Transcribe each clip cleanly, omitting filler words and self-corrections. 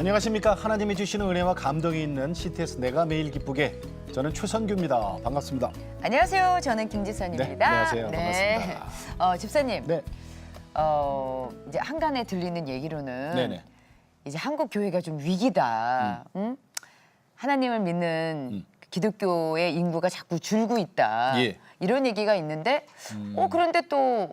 안녕하십니까. 하나님이 주시는 은혜와 감동이 있는 CTS 내가 매일 기쁘게. 저는 최선규입니다. 반갑습니다. 안녕하세요. 저는 김지선입니다. 네, 안녕하세요. 반갑습니다. 집사님, 네. 이제 한간에 들리는 얘기로는 네네. 이제 한국 교회가 좀 위기다. 응? 하나님을 믿는 기독교의 인구가 자꾸 줄고 있다. 예. 이런 얘기가 있는데, 그런데 또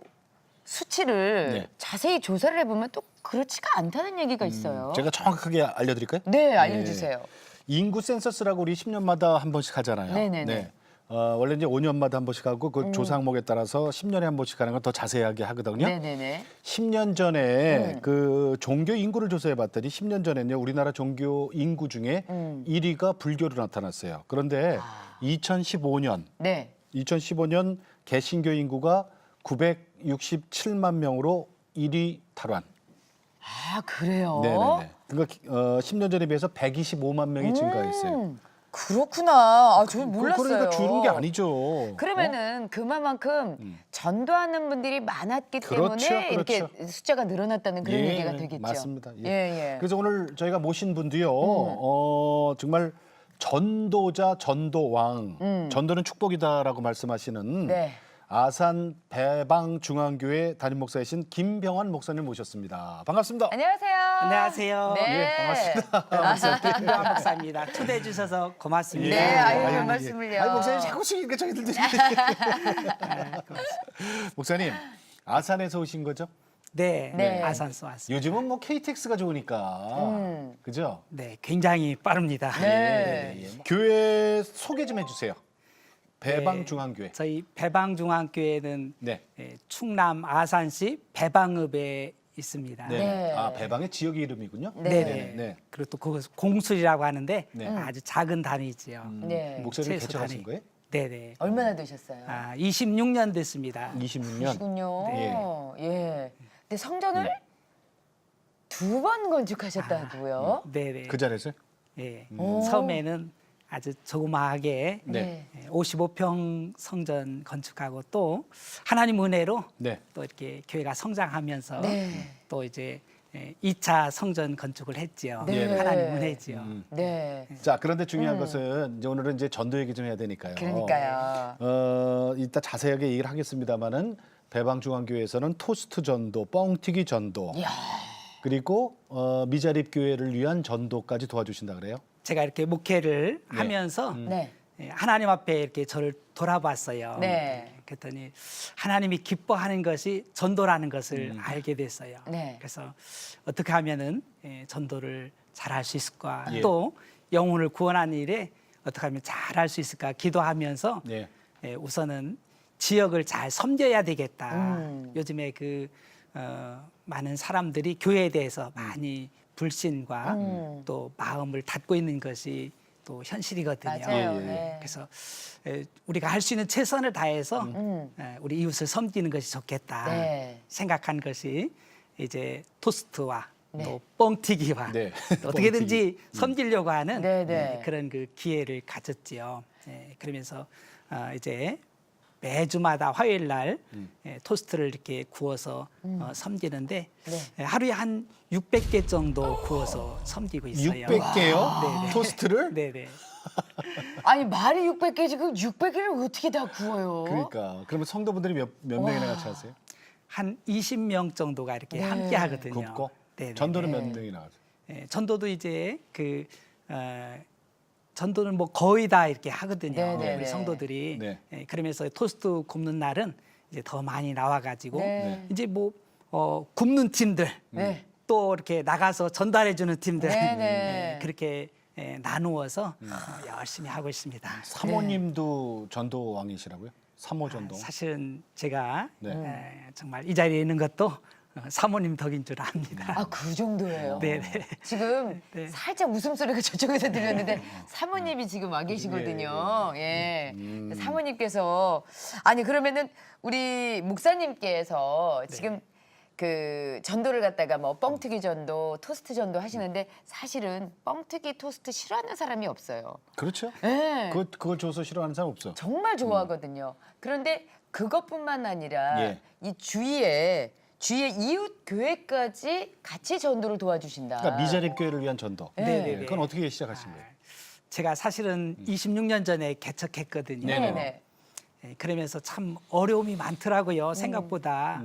수치를 네. 자세히 조사를 해보면 또 그렇지가 않다는 얘기가 있어요. 제가 정확하게 알려드릴까요? 네, 알려주세요. 인구 센서스라고 우리 10년마다 한 번씩 하잖아요. 네네네. 네. 원래 이제 5년마다 한 번씩 하고 그 조사 항목에 따라서 10년에 한 번씩 하는 건 더 자세하게 하거든요. 네네네. 10년 전에 그 종교 인구를 조사해 봤더니 10년 전에는요. 우리나라 종교 인구 중에 1위가 불교로 나타났어요. 그런데 2015년 네. 2015년 개신교 인구가 967만 명으로 1위 탈환. 아, 그래요? 네네네. 그러니까 10년 전에 비해서 125만 명이 증가했어요. 그렇구나. 아, 저는 몰랐어요. 그러니까 줄은 게 아니죠. 그러면은 그만큼 전도하는 분들이 많았기 그렇죠, 때문에 이렇게 그렇죠. 숫자가 늘어났다는 그런 예, 얘기가 되겠죠. 맞습니다. 예. 예. 그래서 오늘 저희가 모신 분도요. 정말 전도자, 전도왕. 전도는 축복이다라고 말씀하시는 네. 아산 배방중앙교회 담임 목사이신 김병환 목사님 모셨습니다. 반갑습니다. 안녕하세요. 안녕하세요. 네. 예, 반갑습니다. 김병환 목사입니다. 초대해 주셔서 고맙습니다. 네, 아유, 아유, 별 말씀을요. 아니 목사님 자꾸씩 이렇게 저희들 목사님 아산에서 오신 거죠? 네, 네. 아산서 왔습니다. 요즘은 뭐 KTX가 좋으니까 그죠? 네, 굉장히 빠릅니다. 네. 예. 교회 소개 좀 해주세요. 배방중앙교회. 저희 배방중앙교회는 네. 충남 아산시 배방읍에 있습니다. 네. 네. 아 배방의 지역의 이름이군요. 네. 네. 그리고 또 그것을 공술이라고 하는데 네. 아주 작은 단위지요. 네. 목사님 최소 개척하신 단위. 거예요? 네네. 얼마나 되셨어요? 26년 됐습니다. 26년. 그러시군요. 네. 예. 근데 성전을 두 번 건축하셨다고요? 네네. 그 자리에서요? 예. 오. 처음에는 아주 조그마하게 네. 55평 성전 건축하고 또 하나님 은혜로 네. 또 이렇게 교회가 성장하면서 네. 또 이제 2차 성전 건축을 했지요. 네. 하나님 은혜지요. 네. 자 그런데 중요한 것은 이제 오늘은 이제 전도 얘기 좀 해야 되니까요. 그러니까요. 이따 자세하게 얘기를 하겠습니다만은 배방중앙교회에서는 토스트 전도, 뻥튀기 전도, 이야. 그리고 미자립 교회를 위한 전도까지 도와주신다 그래요? 제가 이렇게 목회를 네. 하면서 네. 하나님 앞에 이렇게 저를 돌아봤어요. 네. 그랬더니 하나님이 기뻐하는 것이 전도라는 것을 알게 됐어요. 네. 그래서 어떻게 하면은 전도를 잘할 수 있을까? 예. 또 영혼을 구원하는 일에 어떻게 하면 잘할 수 있을까? 기도하면서 네. 우선은 지역을 잘 섬겨야 되겠다. 음. 요즘에 많은 사람들이 교회에 대해서 많이 불신과 또 마음을 닫고 있는 것이 또 현실이거든요. 맞아요. 예, 예. 네. 그래서 우리가 할 수 있는 최선을 다해서 우리 이웃을 섬기는 것이 좋겠다 네. 생각한 것이 이제 토스트와 네. 또 뻥튀기와 네. 또 어떻게든지 섬기려고 하는 네, 네. 그런 그 기회를 가졌지요. 그러면서 이제 매주마다 화요일 날 토스트를 이렇게 구워서 섬기는데 네. 하루에 한 600개 정도 구워서 섬기고 있어요. 600개요? 네네. 토스트를? 네네. 아니 말이 600개 지금 600개를 어떻게 다 구워요? 그러니까 그러면 성도분들이 몇 명이나 같이 하세요? 한 20명 정도가 이렇게 네. 함께 하거든요. 굽고? 네네. 전도는 몇 명이나 하세요? 전도도 이제 전도는 뭐 거의 다 이렇게 하거든요. 네네네. 우리 성도들이. 네. 그러면서 토스트 굽는 날은 이제 더 많이 나와가지고 네. 이제 뭐 굽는 팀들 네. 또 이렇게 나가서 전달해주는 팀들 네네. 그렇게 나누어서 열심히 하고 있습니다. 사모님도 전도왕이시라고요? 사모 전도. 사실은 제가 네. 정말 이 자리에 있는 것도 사모님 덕인 줄 압니다. 아, 그 정도예요? 네네. 지금 네. 살짝 웃음소리가 저쪽에서 들렸는데 사모님이 지금 와 계시거든요. 예. 사모님께서 아니 그러면은 우리 목사님께서 지금 그 전도를 갖다가 뭐 뻥튀기 전도, 토스트 전도 하시는데 사실은 뻥튀기, 토스트 싫어하는 사람이 없어요. 그렇죠? 예. 그걸 줘서 싫어하는 사람 없어. 정말 좋아하거든요. 그런데 그것뿐만 아니라 예. 이 주위에 주위의 이웃 교회까지 같이 전도를 도와주신다. 그러니까 미자립 교회를 위한 전도. 네네네. 그건 어떻게 시작하신 거예요? 제가 사실은 26년 전에 개척했거든요. 네네. 그러면서 참 어려움이 많더라고요. 생각보다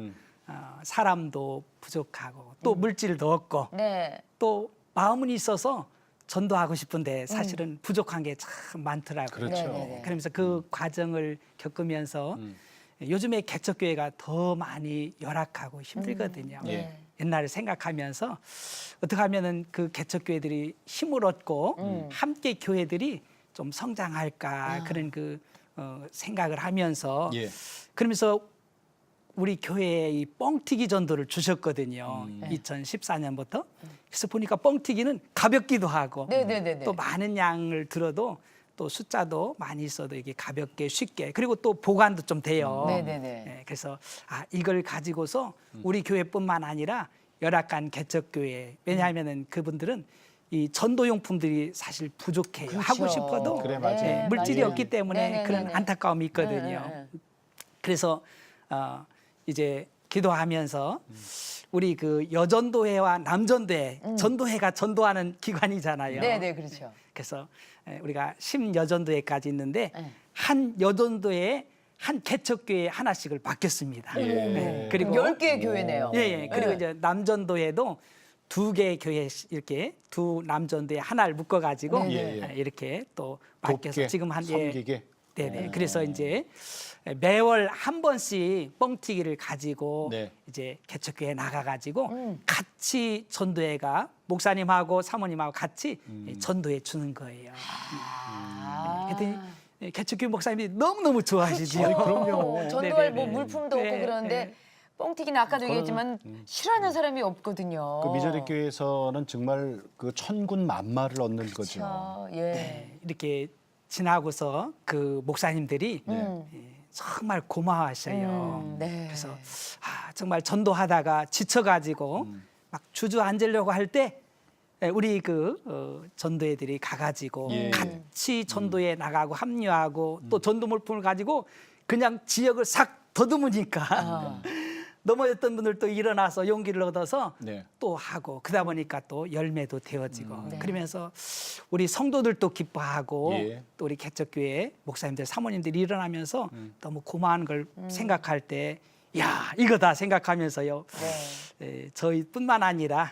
사람도 부족하고 또 물질도 없고 네. 또 마음은 있어서 전도하고 싶은데 사실은 부족한 게 참 많더라고요. 그렇죠. 네네네. 그러면서 그 과정을 겪으면서 요즘에 개척교회가 더 많이 열악하고 힘들거든요. 예. 옛날을 생각하면서 어떻게 하면은 그 개척교회들이 힘을 얻고 함께 교회들이 좀 성장할까 그런 그 생각을 하면서 예. 그러면서 우리 교회에 이 뻥튀기 전도를 주셨거든요. 2014년부터. 그래서 보니까 뻥튀기는 가볍기도 하고 네네네네. 또 많은 양을 들어도 또 숫자도 많이 있어도 이게 가볍게 쉽게 그리고 또 보관도 좀 돼요. 네네네. 그래서 이걸 가지고서 우리 교회뿐만 아니라 열악한 개척교회 왜냐하면은 그분들은 이 전도용품들이 사실 부족해요. 그렇죠. 하고 싶어도 그래, 맞아요. 네, 물질이 맞아요. 없기 때문에 네네네네. 그런 안타까움이 있거든요. 네. 그래서 이제 기도하면서 우리 그 여전도회와 남전도회, 전도회가 전도하는 기관이잖아요. 네네 그렇죠. 그래서 우리가 10여전도회까지 있는데 네. 한 여전도회에 한 개척교회 하나씩을 맡겼습니다. 예. 그리고 10개의 교회네요. 그리고 네. 이제 남전도회도 2개의 교회 이렇게 두 남전도회 하나를 묶어가지고 네. 이렇게 또 맡겨서 돕게, 지금 한 섬기게. 네네. 그래서 이제 매월 한 번씩 뻥튀기를 가지고 네. 이제 개척교회 나가가지고 같이 전도회가 목사님하고 사모님하고 같이 전도회 주는 거예요. 그랬더니 개척교회 목사님이 너무너무 좋아하시죠. 아이, 그럼요. 전도할 네네네. 뭐 물품도 없고 네, 그런데 네. 뻥튀기는 아까도 얘기했지만 싫어하는 사람이 없거든요. 그 미자립 교회에서는 정말 그 천군 만마를 얻는 거죠. 그렇죠. 예. 네, 이렇게 지나고서 그 목사님들이 정말 고마워하셔요. 네. 그래서 정말 전도하다가 지쳐가지고 막 주저앉으려고 할 때 우리 그 전도회들이 가가지고 예. 같이 전도에 나가고 합류하고 또 전도 물품을 가지고 그냥 지역을 싹 더듬으니까 넘어졌던 분들도 일어나서 용기를 얻어서 네. 또 하고 그러다 보니까 또 열매도 되어지고 그러면서 우리 성도들도 기뻐하고 예. 또 우리 개척교회 목사님들 사모님들이 일어나면서 너무 고마운 걸 생각할 때 야 이거다 생각하면서요 저희뿐만 아니라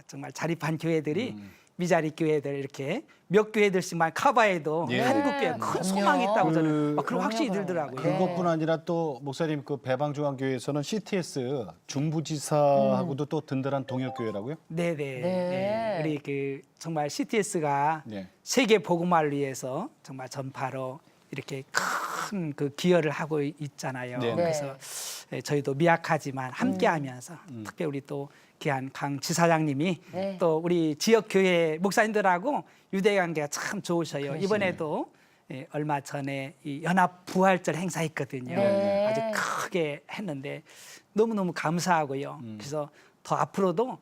정말 자립한 교회들이 미자립 교회들 이렇게 몇 교회들씩만 커버해도 예. 한국 교회 큰 소망이 있다고 저는 그런 그럼요, 확신이 그럼요. 들더라고요. 네. 그것뿐 아니라 또 목사님 그 배방중앙교회에서는 CTS 중부지사하고도 또 든든한 동역교회라고요? 네네. 네. 네. 우리 그 정말 CTS가 네. 세계 복음화를 위해서 정말 전파로 이렇게 큰 그 기여를 하고 있잖아요. 네. 그래서 저희도 미약하지만 함께하면서 특히 우리 또 귀한 강 지사장님이 네. 또 우리 지역 교회 목사님들하고 유대 관계가 참 좋으셔요. 이번에도 얼마 전에 이 연합 부활절 행사했거든요. 네. 아주 크게 했는데 너무너무 감사하고요. 그래서 더 앞으로도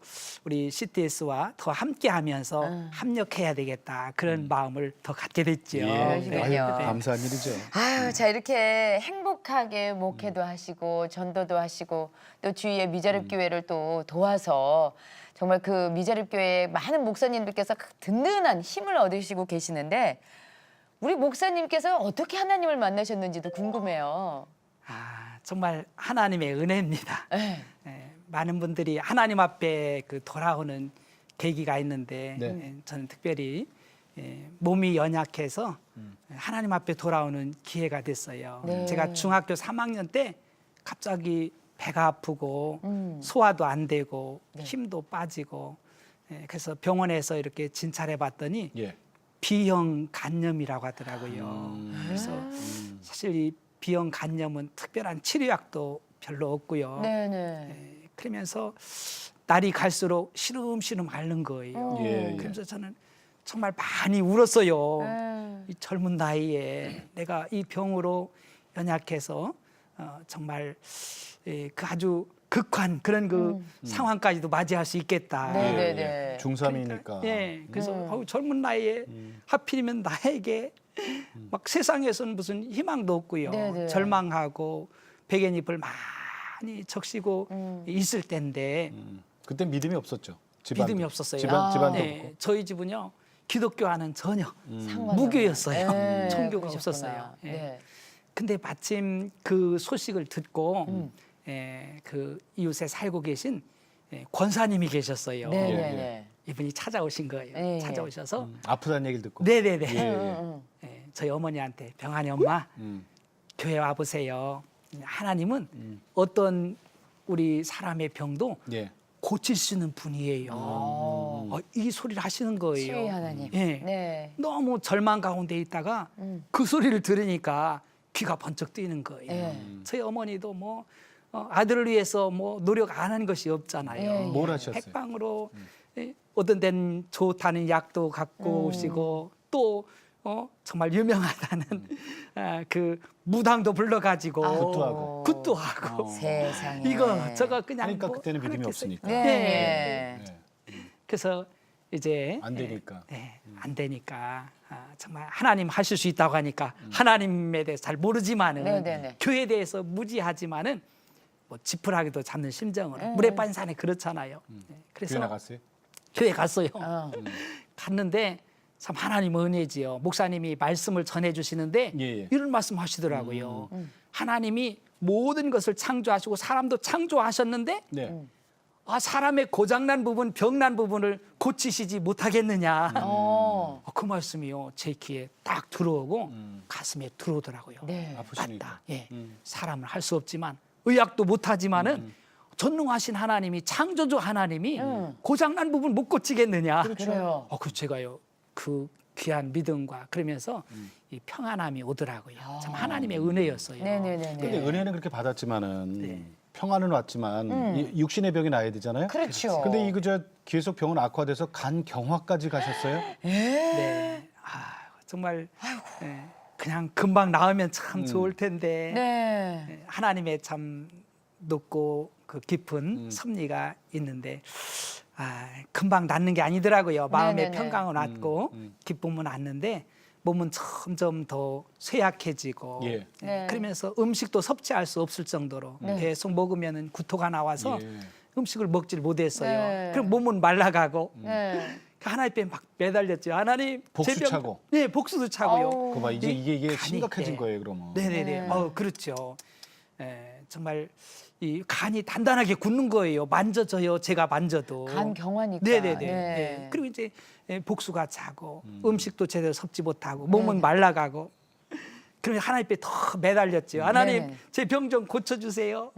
우리 CTS와 더 함께하면서 협력해야 되겠다 그런 마음을 더 갖게 됐죠. 그러시군요. 아유, 감사한 일이죠. 아유, 자 이렇게 행복하게 목회도 하시고 전도도 하시고 또 주위의 미자립 교회를 또 도와서 정말 그 미자립 교회 많은 목사님들께서 든든한 힘을 얻으시고 계시는데 우리 목사님께서 어떻게 하나님을 만나셨는지도 궁금해요. 정말 하나님의 은혜입니다. 네. 많은 분들이 하나님 앞에 그 돌아오는 계기가 있는데 네. 저는 특별히 몸이 연약해서 하나님 앞에 돌아오는 기회가 됐어요. 네. 제가 중학교 3학년 때 갑자기 배가 아프고 소화도 안 되고 힘도 빠지고 그래서 병원에서 이렇게 진찰해 봤더니 예. B형 간염이라고 하더라고요. 그래서 사실 이 B형 간염은 특별한 치료약도 별로 없고요. 네네. 그러면서 날이 갈수록 시름시름 앓는 거예요. 예, 예. 그래서 저는 정말 많이 울었어요. 이 젊은 나이에 내가 이 병으로 연약해서 정말 그 아주 극한 그런 그 상황까지도 맞이할 수 있겠다. 네네네. 중3이니까. 그래서 젊은 나이에 하필이면 나에게 막 세상에서는 무슨 희망도 없고요. 네네. 절망하고 백엔잎을 많이 적시고 있을 때인데 그때 믿음이 없었죠. 믿음이 없었어요. 집안도 네, 없고. 저희 집은요 기독교와는 전혀 상관이 무교였어요. 없네. 종교가 그러셨구나. 없었어요. 예. 네. 근데 마침 그 소식을 듣고 그 이웃에 살고 계신 권사님이 계셨어요. 네네네. 이분이 찾아오신 거예요. 예, 예. 찾아오셔서 아프다는 얘기를 듣고. 네네네. 예. 저희 어머니한테 병환이 엄마 교회 와 보세요. 하나님은 어떤 우리 사람의 병도 예. 고칠 수 있는 분이에요. 이 소리를 하시는 거예요. 치유의 하나님. 예. 네. 너무 절망 가운데 있다가 그 소리를 들으니까 귀가 번쩍 뜨이는 거예요. 예. 저희 어머니도 뭐 아들을 위해서 뭐 노력 안 한 것이 없잖아요. 예, 예. 뭘 하셨어요? 백방으로 어떤 데는 좋다는 약도 갖고 오시고 또 정말 유명하다는 그 무당도 불러가지고 굿도하고. 굿도하고 세상에. 이거 저거 그냥 그러니까 뭐 그때는 믿음이 하나님께서 없으니까. 네. 네. 네. 그래서 이제 안 되니까. 안 되니까 정말 하나님 하실 수 있다고 하니까 하나님에 대해서 잘 모르지만은 네네네. 교회에 대해서 무지하지만은 뭐 지푸라기도 잡는 심정으로 물에 빠진 산에 그렇잖아요. 그래서 교회 나갔어요? 교회 갔어요. 갔는데 참 하나님 은혜지요. 목사님이 말씀을 전해 주시는데 예, 예. 이런 말씀 하시더라고요. 하나님이 모든 것을 창조하시고 사람도 창조하셨는데 네. 사람의 고장난 부분, 병난 부분을 고치시지 못하겠느냐. 그 말씀이요. 제 귀에 딱 들어오고 가슴에 들어오더라고요. 네. 아프시니까. 맞다. 예. 사람은 할 수 없지만 의학도 못하지만은 전능하신 하나님이 창조주 하나님이 고장난 부분 못 고치겠느냐. 그래요. 그 제가요 그 귀한 믿음과 그러면서 이 평안함이 오더라고요. 참 하나님의 은혜였어요. 네네네. 근데 은혜는 그렇게 받았지만은 평안은 왔지만 이 육신의 병이 나야 되잖아요. 그렇죠. 근데 이거 저 계속 병은 악화돼서 간 경화까지 가셨어요? 네. 정말 그냥 금방 나으면 참 좋을 텐데 네. 하나님의 참 높고 그 깊은 섭리가 있는데 금방 낫는 게 아니더라고요. 마음의 네네네. 평강은 왔고 기쁨은 왔는데 몸은 점점 더 쇠약해지고 예. 네. 그러면서 음식도 섭취할 수 없을 정도로 계속 먹으면 구토가 나와서 예. 음식을 먹질 못했어요. 네. 그럼 몸은 말라가고 네. 하나님께 막 매달렸죠. 하나님 복수 제 병- 차고. 네, 복수도 차고요. 아우. 그봐 이제 이게 간이, 심각해진 네. 거예요, 그러면. 네네네. 네. 그렇죠. 정말 이 간이 단단하게 굳는 거예요. 만져져요. 제가 만져도. 간 경화니까. 네네네. 네. 네. 그리고 이제 복수가 차고 음식도 제대로 섭지 못하고 몸은 말라가고. 그러면 하나님께 더 매달렸죠. 하나님 네네. 제 병 좀 고쳐주세요.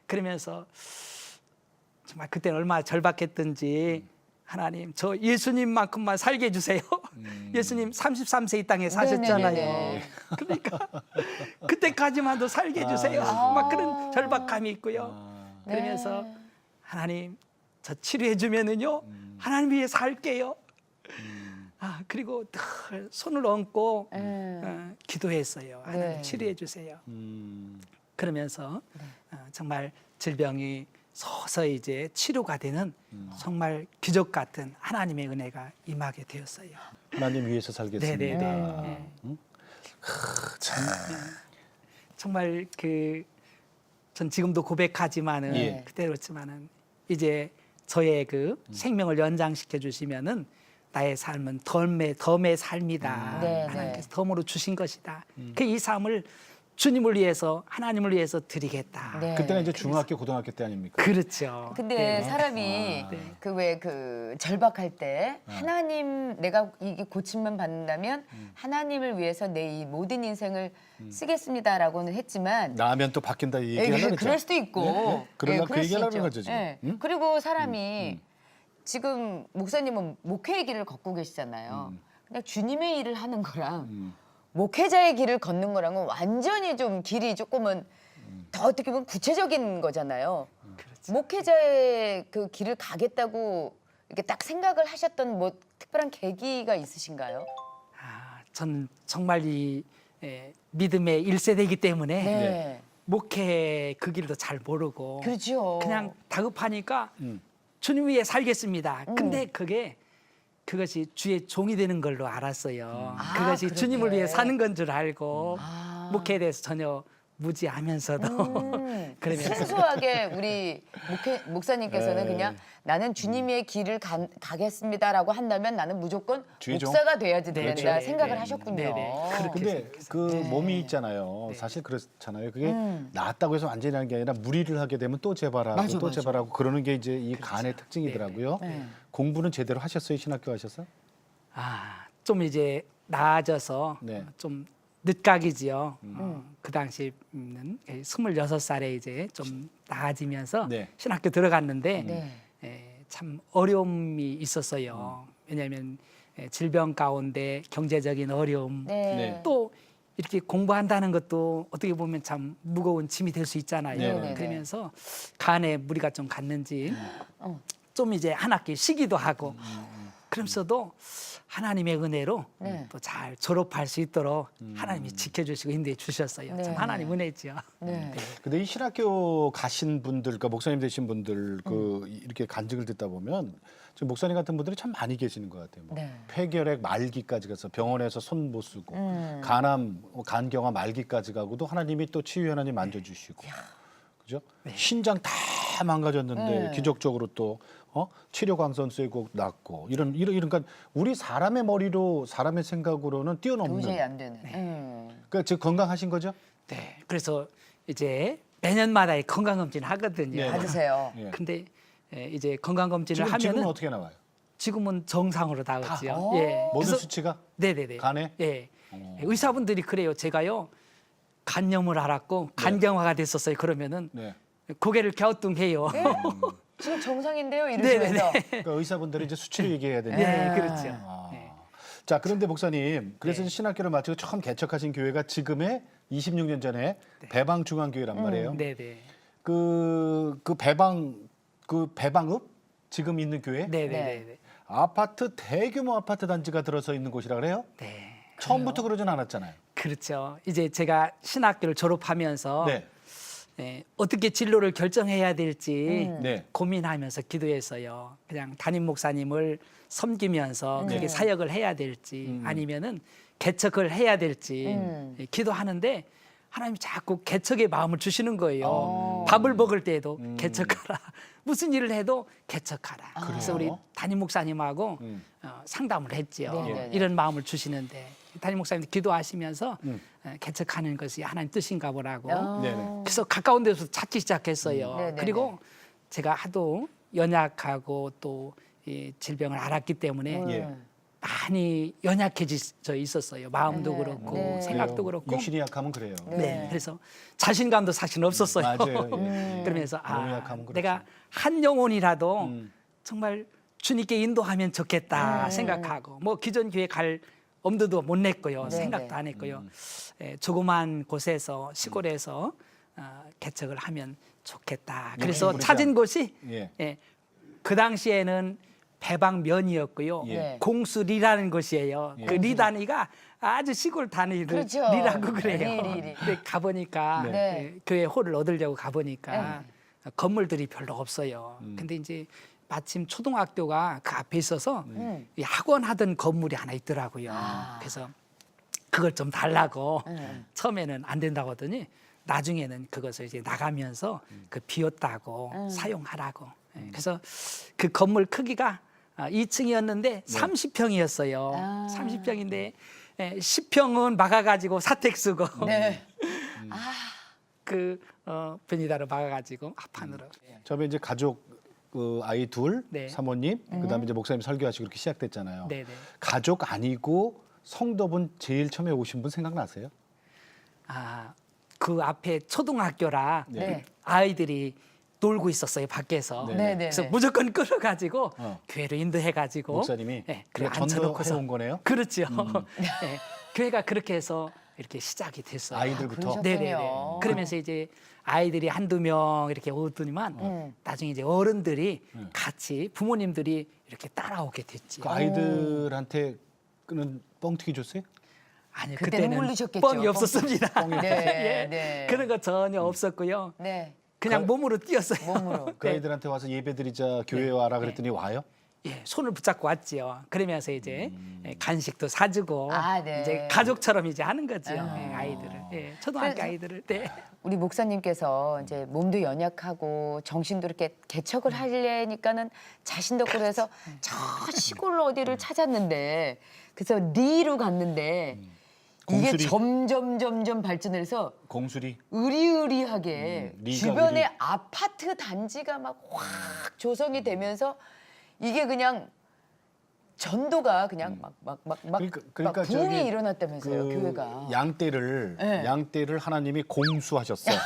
그러면서 정말 그때는 얼마나 절박했던지 하나님 저 예수님만큼만 살게 해주세요. 예수님 33세 이 땅에 사셨잖아요. 네네네. 그러니까 그때까지만도 살게 해주세요. 막 그런 절박함이 있고요. 그러면서 네. 하나님 저 치료해 주면은요 하나님 위해 살게요. 그리고 늘 손을 얹고 기도했어요. 하나님 네. 치료해 주세요. 음. 그러면서 정말 질병이 서서히 이제 치료가 되는 정말 기적 같은 하나님의 은혜가 임하게 되었어요. 하나님 위해서 살겠습니다. 네네네. 정말 전 지금도 고백하지만은 예. 그때였지만은 이제 저의 그 생명을 연장시켜 주시면은 나의 삶은 덤의 삶이다. 네, 하나님께서 네. 덤으로 주신 것이다. 그 이 삶을 주님을 위해서 하나님을 위해서 드리겠다. 네. 그때가 이제 중학교, 고등학교 때 아닙니까? 그렇죠. 근데 네. 사람이 그 왜 그 절박할 때 하나님 내가 이게 고침만 받는다면 하나님을 위해서 내 이 모든 인생을 쓰겠습니다라고는 했지만 나면 또 바뀐다 이 얘기하려고 그랬죠. 그럴 수도 있고 네? 그러려고 그 그럴 수 얘기하려고 있죠. 그러죠, 지금. 예. 응? 그리고 사람이 지금 목사님은 목회의 길을 걷고 계시잖아요. 그냥 주님의 일을 하는 거랑 목회자의 길을 걷는 거랑은 완전히 좀 길이 조금은 더 어떻게 보면 구체적인 거잖아요. 그렇죠. 목회자의 그 길을 가겠다고 이렇게 딱 생각을 하셨던 뭐 특별한 계기가 있으신가요? 전 정말 이 믿음의 1세대이기 때문에 네. 목회 그 길도 잘 모르고 그렇죠. 그냥 다급하니까 주님 위해 살겠습니다. 근데 그것이 주의 종이 되는 걸로 알았어요. 그것이 그렇게. 주님을 위해 사는 건 줄 알고 아. 목회에 대해서 전혀 무지하면서도 그러면서 순수하게 우리 목사님께서는 네. 그냥 나는 주님의 길을 가겠습니다라고 한다면 나는 무조건 주의종? 목사가 돼야지 된다 그렇죠. 생각을 네. 하셨군요. 네네. 그렇게 근데 그 몸이 있잖아요. 사실 그렇잖아요. 그게 낫다고 해서 완전히 하는 게 아니라 무리를 하게 되면 또 재발하고 맞아, 또 맞아. 재발하고 그러는 게 이제 이 간의 특징이더라고요. 네. 공부는 제대로 하셨어요? 신학교 하셨어요? 좀 이제 나아져서 네. 좀 늦각이지요. 그 당시는 26살에 이제 좀 나아지면서 네. 신학교 들어갔는데 네. 참 어려움이 있었어요. 왜냐하면 질병 가운데 경제적인 어려움, 네. 또 이렇게 공부한다는 것도 어떻게 보면 참 무거운 짐이 될 수 있잖아요. 네, 네, 그러면서 간에 무리가 좀 갔는지 좀 이제 한 학기 쉬기도 하고 그러면서도 하나님의 은혜로 네. 또 잘 졸업할 수 있도록 하나님이 지켜주시고 인도해 주셨어요. 네, 참 하나님 네. 은혜죠. 네. 근데 이 신학교 가신 분들, 그러니까 목사님 되신 분들 그 이렇게 간증을 듣다 보면 지금 목사님 같은 분들이 참 많이 계시는 것 같아요. 뭐 네. 폐결핵 말기까지 가서 병원에서 손 못 쓰고 간암, 간경화 말기까지 가고도 하나님이 또 치유 하나님 만져주시고, 그죠? 신장 다 망가졌는데 네. 기적적으로 또 치료 광선 쐬고 낫고 이런 그러니까 우리 사람의 머리로 사람의 생각으로는 뛰어넘는. 도저히 안 되는. 그러니까 지금 건강하신 거죠? 네. 그래서 이제 매년마다 건강검진 하거든요. 네. 받으세요. 예. 근데 이제 건강검진을 하면은 지금은 어떻게 나와요? 지금은 정상으로 나오죠. 어. 예. 모든 그래서 수치가? 네네네. 간에? 예. 의사분들이 그래요. 제가요 간염을 앓았고 간경화가 됐었어요. 그러면은 네. 고개를 갸우뚱해요. 지금 정상인데요, 이러시면서. 그러니까 의사분들이 이제 수치를 얘기해야 되니까. 네, 아. 그렇죠. 아. 네. 자, 그런데 목사님, 그래서 네. 신학교를 마치고 처음 개척하신 교회가 지금의 26년 전에 배방중앙교회란 말이에요. 네네. 그 배방읍 지금 있는 교회 네네네. 아파트 대규모 아파트 단지가 들어서 있는 곳이라 그래요? 네. 처음부터 그러진 않았잖아요. 그렇죠. 이제 제가 신학교를 졸업하면서 네. 어떻게 진로를 결정해야 될지 네. 고민하면서 기도했어요. 그냥 담임 목사님을 섬기면서 그렇게 사역을 해야 될지 아니면은 개척을 해야 될지 기도하는데 하나님이 자꾸 개척의 마음을 주시는 거예요. 밥을 먹을 때에도 개척하라. 무슨 일을 해도 개척하라. 그래서 우리 담임 목사님하고 상담을 했죠. 네네네. 이런 마음을 주시는데 담임 목사님도 기도하시면서 개척하는 것이 하나님 뜻인가 보라고. 네네. 그래서 가까운 데서 찾기 시작했어요. 네네네. 그리고 제가 하도 연약하고 또 이 질병을 앓았기 때문에 예. 많이 연약해져 있었어요. 마음도 네. 그렇고 네. 생각도 그래요. 그렇고. 육신이 약하면 그래요. 네. 그래서 자신감도 사실 없었어요. 맞아요. 예. 그러면서 너무 약하면 그렇죠. 내가 한 영혼이라도 정말 주님께 인도하면 좋겠다 생각하고 뭐 기존 교회 갈 엄두도 못 냈고요. 네, 생각도 네. 안 했고요. 조그만 곳에서 시골에서 개척을 하면 좋겠다. 그래서 부리지 찾은 않고. 곳이 예. 그 당시에는 배방면이었고요. 예. 공수리라는 곳이에요. 예. 그 리 단위가 아주 시골 단위를 그렇죠. 리라고 그래요. 리. 근데 가보니까 네. 교회 홀을 얻으려고 가보니까 건물들이 별로 없어요. 근데 이제 마침 초등학교가 그 앞에 있어서 이 학원 하던 건물이 하나 있더라고요. 그래서 그걸 좀 달라고 처음에는 안 된다고 하더니 나중에는 그것을 이제 나가면서 그 비웠다고 사용하라고. 그래서 그 건물 크기가 2층이었는데 30평이었어요. 30평인데 10평은 막아가지고 사택 쓰고 네. 그 베니다로 막아가지고 합판으로. 처음에 이제 가족 아이 둘, 네. 사모님, 그다음에 이제 목사님 설교하시고 그렇게 시작됐잖아요. 네네. 가족 아니고 성도분 제일 처음에 오신 분 생각나세요? 그 앞에 초등학교라 네. 아이들이 놀고 있었어요 밖에서. 네. 네네. 그래서 무조건 끌어가지고 어. 교회로 인도해가지고 목사님이 그래 그래, 앉혀놓고서 전도해온 거네요? 그렇죠. 네, 교회가 그렇게 해서 이렇게 시작이 됐어요. 아이들부터? 그러셨군요. 네네네. 그러면서 이제 아이들이 한두 명 이렇게 오더니만 나중에 이제 어른들이 같이 부모님들이 이렇게 따라오게 됐지. 그 아이들한테는 뻥튀기 줬어요? 아니 그때는 그때는 몰리셨겠죠. 뻥이 없었습니다. 네, 예. 네. 그런 거 전혀 없었고요. 네. 그냥 몸으로 뛰었어요. 몸으로. 그 아이들한테 와서 예배 드리자 교회 와라 그랬더니 와요? 예, 손을 붙잡고 왔지요. 그러면서 이제 간식도 사주고 아, 네. 이제 가족처럼 이제 하는 거죠. 예, 아이들을. 예, 초등학교 그래서- 아이들을. 네. 우리 목사님께서 이제 몸도 연약하고 정신도 이렇게 개척을 하려니까는 자신도 그래서 저 시골 어디를 찾았는데 그래서 리로 갔는데 이게 공수리. 점점 발전을 해서 공수리. 으리으리하게 리가 주변에 으리. 아파트 단지가 막 확 조성이 되면서 이게 그냥 전도가 그냥 막 그러니까 붕이 저기 일어났다면서요, 교회가. 양떼를 하나님이 공수하셨어요.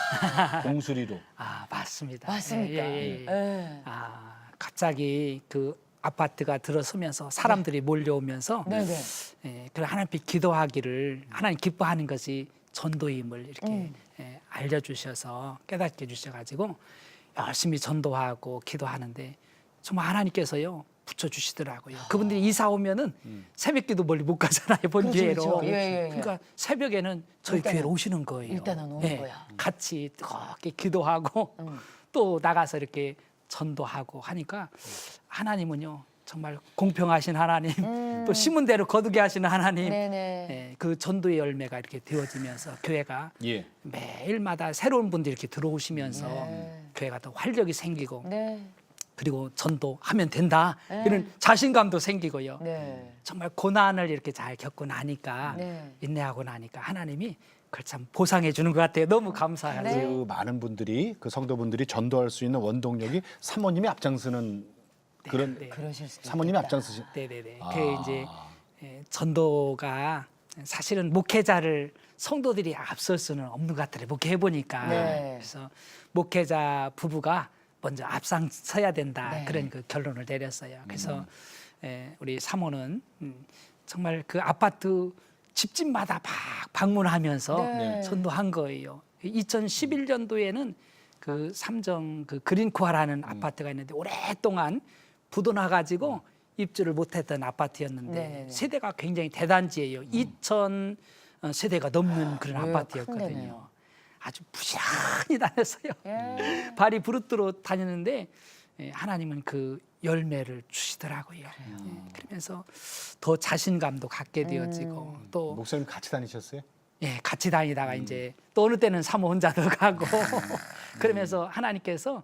공수리로. 아, 맞습니다. 맞습니까? 예. 예. 아, 갑자기 그 아파트가 들어서면서 사람들이 몰려오면서 네네. 예, 그 하나님께 기도하기를 하나님 기뻐하는 것이 전도임을 이렇게 예, 알려주셔서 깨닫게 해주셔가지고 열심히 전도하고 기도하는데 정말 하나님께서요 붙여주시더라고요. 그분들이 이사 오면은 새벽기도 멀리 못 가잖아요, 본교회로. 그렇죠. 예. 그러니까 새벽에는 저희 일단은- 교회로 오시는 거예요. 일단은 오는 거야. 같이 뜨겁게 기도하고 또 나가서 이렇게 전도하고 하니까 하나님은요 정말 공평하신 하나님, 또 심은 대로 거두게 하시는 하나님, 네네. 예, 그 전도의 열매가 이렇게 되어지면서 교회가 예. 매일마다 새로운 분들이 이렇게 들어오시면서 교회가 더 활력이 생기고 네. 그리고 전도하면 된다 이런 자신감도 생기고요. 네. 정말 고난을 이렇게 잘 겪고 나니까 네. 인내하고 나니까 하나님이 그걸 참 보상해 주는 것 같아요. 너무 감사하죠. 네. 그 많은 분들이 그 성도분들이 전도할 수 있는 원동력이 사모님이 앞장서는 그런 네. 그러실 수도 사모님이 있겠다. 앞장서신. 네네네. 아. 그 이제 전도가 사실은 목회자를 성도들이 앞설 수는 없는 것 같아요. 목회해 보니까 네. 그래서 목회자 부부가 먼저 앞장서야 된다 네. 그런 그 결론을 내렸어요. 그래서 우리 사모는 정말 그 아파트 집집마다 막 방문하면서 네. 전도한 거예요. 2011년도에는 그 삼정 그 그린코아라는 아파트가 있는데 오랫동안 부도나 가지고 입주를 못했던 아파트였는데 네네네. 세대가 굉장히 대단지예요. 2,000 세대가 넘는 그런 큰 아파트였거든요. 데네요. 아주 부지런히 다녔어요. 예. 발이 부르뜨러 다녔는데 하나님은 그 열매를 주시더라고요. 그러면서 더 자신감도 갖게 되어지고 또 목사님 같이 다니셨어요? 예, 같이 다니다가 이제 또 어느 때는 사모 혼자도 가고 그러면서 하나님께서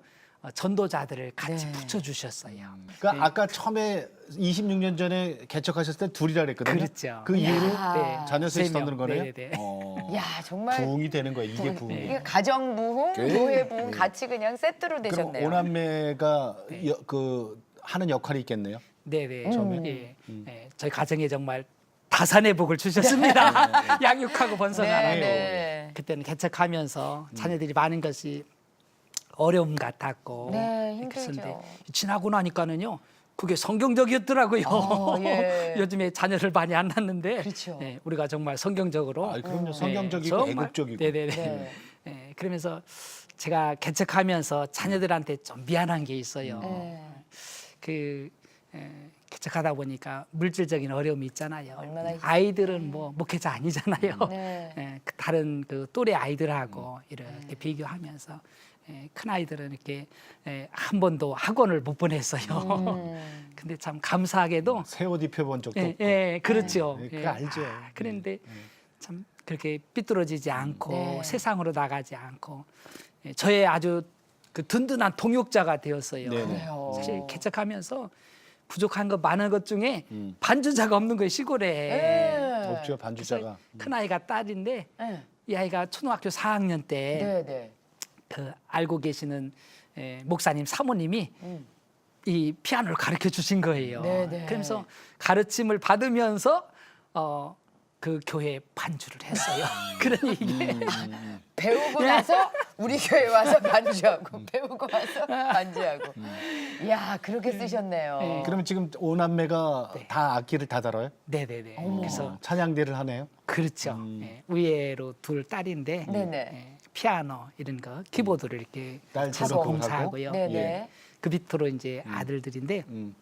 전도자들을 같이 네. 붙여주셨어요. 그러니까 아까 처음에 26년 전에 개척하셨을 때 둘이라 그랬거든요. 그렇죠. 그 이후로 야. 자녀 셋이 세 명. 덮는 거네요. 네네네. 야 정말 부흥이 되는 거예요. 이게 부- 부흥. 이게 가정 부흥, 네. 교회 부흥 같이 그냥 세트로 그럼 되셨네요. 오남매가 그 하는 역할이 있겠네요. 네네. 음. 예. 예, 저희 가정에 정말 다산의 복을 주셨습니다. 양육하고 번성하라고. 네. 그때는 개척하면서 자녀들이 많은 것이 어려움 같았고 네, 힘들죠. 그랬는데 지나고 나니까는요 그게 성경적이었더라고요. 예. 요즘에 자녀를 많이 안 낳는데 그렇죠. 예, 우리가 정말 성경적으로 그럼요. 성경적이고 정말, 애국적이고. 네네네. 네. 예, 그러면서 제가 개척하면서 자녀들한테 좀 미안한 게 있어요. 네. 그 개척하다 보니까 물질적인 어려움이 있잖아요. 얼마나 있- 아이들은 뭐 목회자 아니잖아요. 네. 그 다른 그 또래 아이들하고 이렇게 비교하면서 큰 아이들은 이렇게 한 번도 학원을 못 보냈어요. 근데 참 감사하게도 새 옷 입혀본 적도 없고. 그렇죠. 네, 그거 알죠. 그런데 참 그렇게 삐뚤어지지 않고 네. 세상으로 나가지 않고 저의 아주 그 든든한 동역자가 되었어요. 네네. 그래요. 사실 개척하면서 부족한 거 많은 것 중에 반주자가 없는 거예요 시골에. 네. 없죠. 반주자가. 큰 아이가 딸인데 네. 이 아이가 초등학교 4학년 때 네. 네. 그 알고 계시는 목사님 사모님이 이 피아노를 가르쳐 주신 거예요. 네네. 그러면서 가르침을 받으면서 그 교회에 반주를 했어요. 그러니 이게 배우고 나서 우리 교회 와서 반주하고 배우고 와서 반주하고. 야 그렇게 쓰셨네요. 그러면 지금 오남매가 다 악기를 다 다뤄요? 네네네. 그래서 찬양대를 하네요. 그렇죠. 위에로 둘 딸인데 네네. 피아노 이런 거 키보드를 이렇게 딸 차서 작업하고. 공사하고요. 네네. 예. 그 밑으로 이제 아들들인데 음.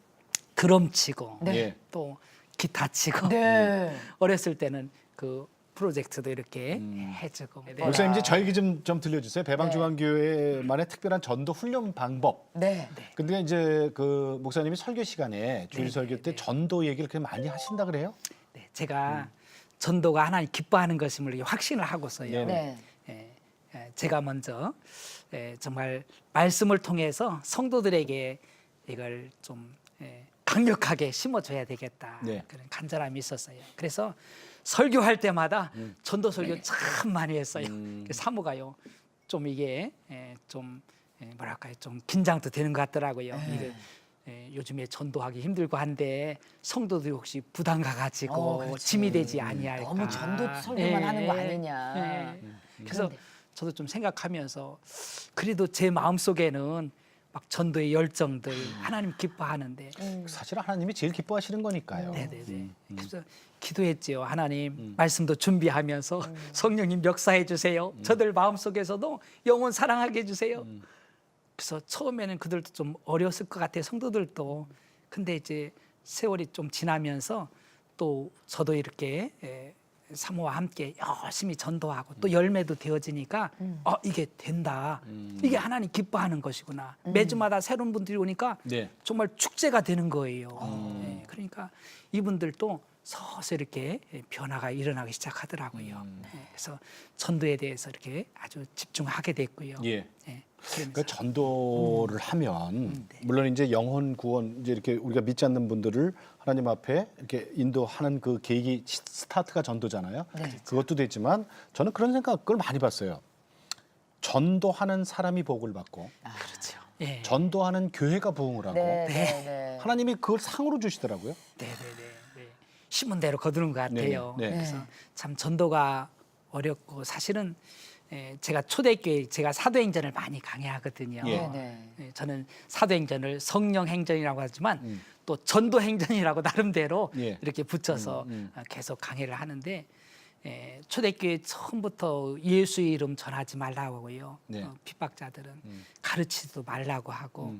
드럼 치고 네. 예. 또 기타 치고 네. 어렸을 때는 그 프로젝트도 이렇게 해주고. 네. 목사님 이제 저 얘기 좀 들려주세요. 배방중앙교회만의 특별한 전도 훈련 방법. 네. 근데 이제 그 목사님이 설교 시간에 주일 설교 때 전도 얘기를 그렇게 많이 하신다 그래요? 네, 제가 전도가 하나님 기뻐하는 것임을 확신을 하고서요. 네네. 네. 제가 먼저 정말 말씀을 통해서 성도들에게 이걸 좀 강력하게 심어줘야 되겠다. 네. 그런 간절함이 있었어요. 그래서 설교할 때마다 전도 설교 참 많이 했어요. 사모가요. 좀 이게 좀 뭐랄까요, 좀 긴장도 되는 것 같더라고요. 이게 요즘에 전도하기 힘들고 한데 성도들이 혹시 부담 가가지고 그렇지. 짐이 되지 아니할까. 너무 전도 설교만 하는 거 아니냐. 그래서 저도 좀 생각하면서 그래도 제 마음 속에는 막 전도의 열정들 하나님 기뻐하는데. 사실 하나님이 제일 기뻐하시는 거니까요. 네네네. 그래서 기도했지요. 하나님 말씀도 준비하면서 성령님 역사해 주세요. 저들 마음 속에서도 영혼 사랑하게 해주세요. 그래서 처음에는 그들도 좀 어려웠을 것 같아요. 성도들도. 근데 이제 세월이 좀 지나면서 또 저도 이렇게 사모와 함께 열심히 전도하고 또 열매도 되어지니까 이게 된다. 이게 하나님 기뻐하는 것이구나. 매주마다 새로운 분들이 오니까 네. 정말 축제가 되는 거예요. 그러니까 이분들도 서서히 이렇게 변화가 일어나기 시작하더라고요. 그래서 전도에 대해서 이렇게 아주 집중하게 됐고요. 예. 그러면서 그러니까 전도를 하면 물론 이제 영혼 구원 이제 이렇게 우리가 믿지 않는 분들을 하나님 앞에 이렇게 인도하는 그 계기 스타트가 전도잖아요. 그것도 됐지만 저는 그런 생각을 많이 봤어요. 전도하는 사람이 복을 받고 그렇죠. 예. 전도하는 교회가 부흥을 하고 네. 하나님이 그걸 상으로 주시더라고요. 네네네. 심은 대로 거두는 것 같아요. 네. 그래서 참 전도가 어렵고 사실은 제가 초대교회 제가 사도행전을 많이 강의하거든요. 예. 저는 사도행전을 성령행전이라고 하지만 또 전도행전이라고 나름대로 예. 이렇게 붙여서 계속 강의를 하는데 초대교회 처음부터 예수의 이름 전하지 말라고 하고요. 네. 핍박자들은 가르치지도 말라고 하고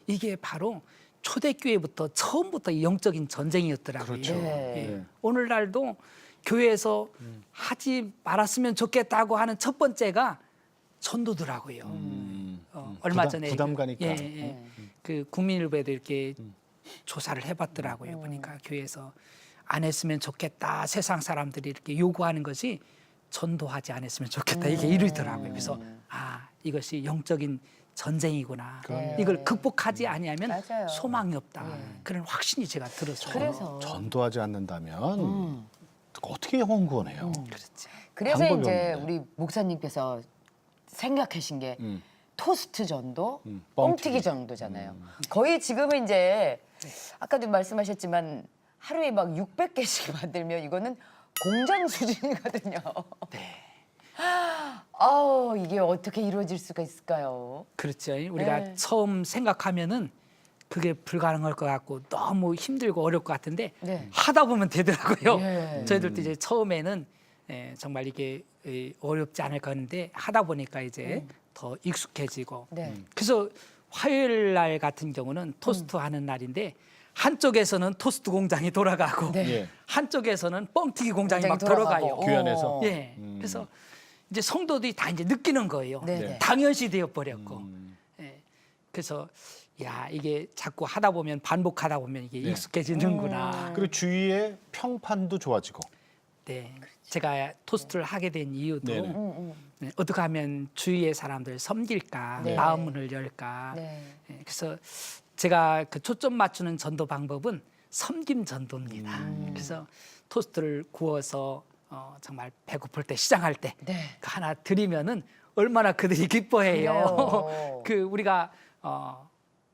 이게 바로 초대교회부터 처음부터 이 영적인 전쟁이었더라고요. 그렇죠. 네. 오늘날도 교회에서 하지 말았으면 좋겠다고 하는 첫 번째가 전도더라고요. 얼마 전에 부담 가니까. 그 국민일보에도 이렇게 조사를 해봤더라고요. 보니까 교회에서 안 했으면 좋겠다. 세상 사람들이 이렇게 요구하는 것이 전도하지 않았으면 좋겠다. 이게 이르더라고요. 그래서 이것이 영적인 전쟁이구나. 네. 이걸 극복하지 아니하면 맞아요. 소망이 없다. 그런 확신이 제가 들었어요. 그래서 전도하지 않는다면 어떻게 영혼 구원해요? 그렇죠. 그래서 방법이 이제 없는데. 우리 목사님께서 생각하신 게 토스트 전도, 뻥튀기. 뻥튀기 전도잖아요. 거의 지금은 이제 아까도 말씀하셨지만 하루에 막 600개씩 만들면 이거는 공장 수준이거든요. 네. 아우 이게 어떻게 이루어질 수가 있을까요? 그렇죠. 우리가 네. 처음 생각하면은 그게 불가능할 것 같고 너무 힘들고 어려울 것 같은데 네. 하다 보면 되더라고요. 예. 저희들도 이제 처음에는 정말 이게 어렵지 않을까 하는데 하다 보니까 이제 더 익숙해지고 네. 그래서 화요일 날 같은 경우는 토스트 하는 날인데 한쪽에서는 토스트 공장이 돌아가고 네. 예. 한쪽에서는 뻥튀기 공장이 막 돌아가고. 돌아가요. 교회 안에서? 예. 그래서 이제 성도들이 다 이제 느끼는 거예요. 네, 네. 당연시 되어 버렸고. 예. 그래서 야 이게 자꾸 하다 보면 반복하다 보면 이게 네. 익숙해지는구나. 그리고 주위의 평판도 좋아지고. 네. 제가 토스트를 하게 된 이유도 네네. 어떻게 하면 주위의 사람들 섬길까, 네. 마음문을 열까. 네. 예, 그래서 제가 그 초점 맞추는 전도 방법은 섬김 전도입니다. 그래서 토스트를 구워서 정말 배고플 때 시장할 때 네. 그 하나 드리면은 얼마나 그들이 기뻐해요. 그래요. 그 우리가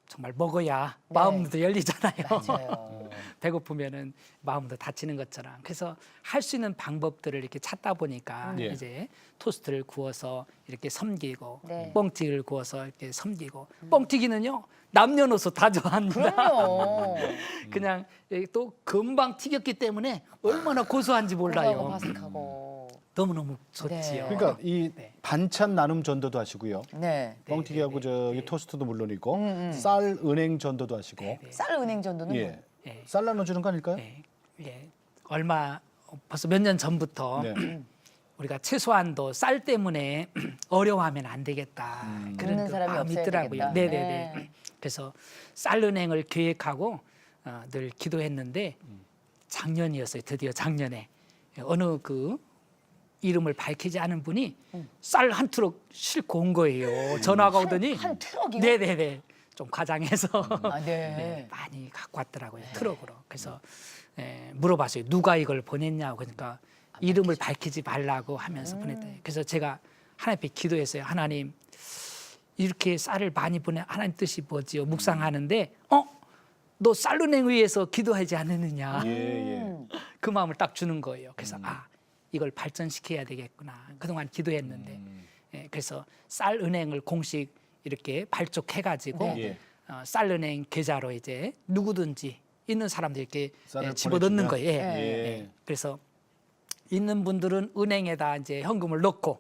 정말 먹어야 마음도 열리잖아요. 맞아요. 배고프면은 마음도 다치는 것처럼. 그래서 할 수 있는 방법들을 이렇게 찾다 보니까 예. 이제 토스트를 구워서 이렇게 섬기고 네. 뻥튀기를 구워서 이렇게 섬기고 뻥튀기는요 남녀노소 다 좋아합니다. 그럼요. 그냥 또 금방 튀겼기 때문에 얼마나 고소한지 고소하고 몰라요. 바삭하고. 너무너무 좋지요. 네. 그러니까 이 네. 반찬 나눔 전도도 하시고요. 네. 뻥튀기하고 저기 토스트도 물론이고 쌀 은행 전도도 하시고. 쌀 은행 전도는 예. 뭐? 예. 쌀 나눠주는 거 아닐까요? 예. 얼마 벌써 몇 년 전부터 네. 우리가 최소한도 쌀 때문에 어려워하면 안 되겠다. 그러는 그런 그 사람이 마음이 없어야 있더라고요. 되겠다. 네네네. 네. 그래서 쌀 은행을 계획하고 늘 기도했는데 작년이었어요. 드디어 작년에 어느 그 이름을 밝히지 않은 분이 쌀 한 트럭 싣고 온 거예요. 전화가 오더니 한 트럭이요? 네네네. 좀 과장해서 아, 네. 네, 많이 갖고 왔더라고요. 트럭으로. 그래서 물어봤어요. 누가 이걸 보냈냐고. 그러니까 이름을 밝히지 말라고 하면서 보냈다. 그래서 제가 하나님 앞에 기도했어요. 하나님 이렇게 쌀을 많이 보내 하나님 뜻이 뭐지요? 묵상하는데 너 쌀은행 위해서 기도하지 않았느냐. 예, 예. 그 마음을 딱 주는 거예요. 그래서 이걸 발전시켜야 되겠구나. 그동안 기도했는데 그래서 쌀은행을 공식 이렇게 발족해가지고 네. 쌀은행 계좌로 이제 누구든지 있는 사람들 이렇게 쌀을 집어넣는 보내주면? 거예요. 예. 그래서 있는 분들은 은행에다 이제 현금을 넣고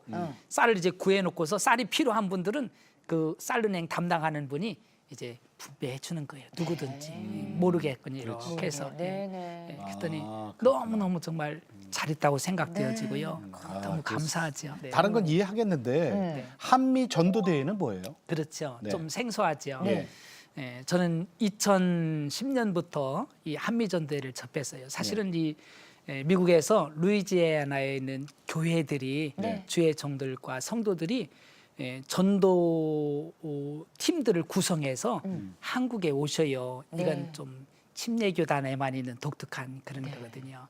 쌀을 이제 구해놓고서 쌀이 필요한 분들은 그 쌀은행 담당하는 분이 이제 분배해 주는 거예요. 누구든지 모르겠거니 이렇게 해서 네네. 그랬더니 아, 너무너무 정말 잘했다고 생각되어지고요. 너무 그 감사하죠. 네. 다른 건 이해하겠는데 한미 전도대회는 뭐예요? 그렇죠. 네. 좀 생소하죠. 네. 저는 2010년부터 이 한미전도회를 접했어요. 사실은 이 미국에서 루이지애나에 있는 교회들이 네. 주의 종들과 성도들이 전도 팀들을 구성해서 한국에 오셔요. 네. 이건 좀 침례교단에만 있는 독특한 그런 거거든요.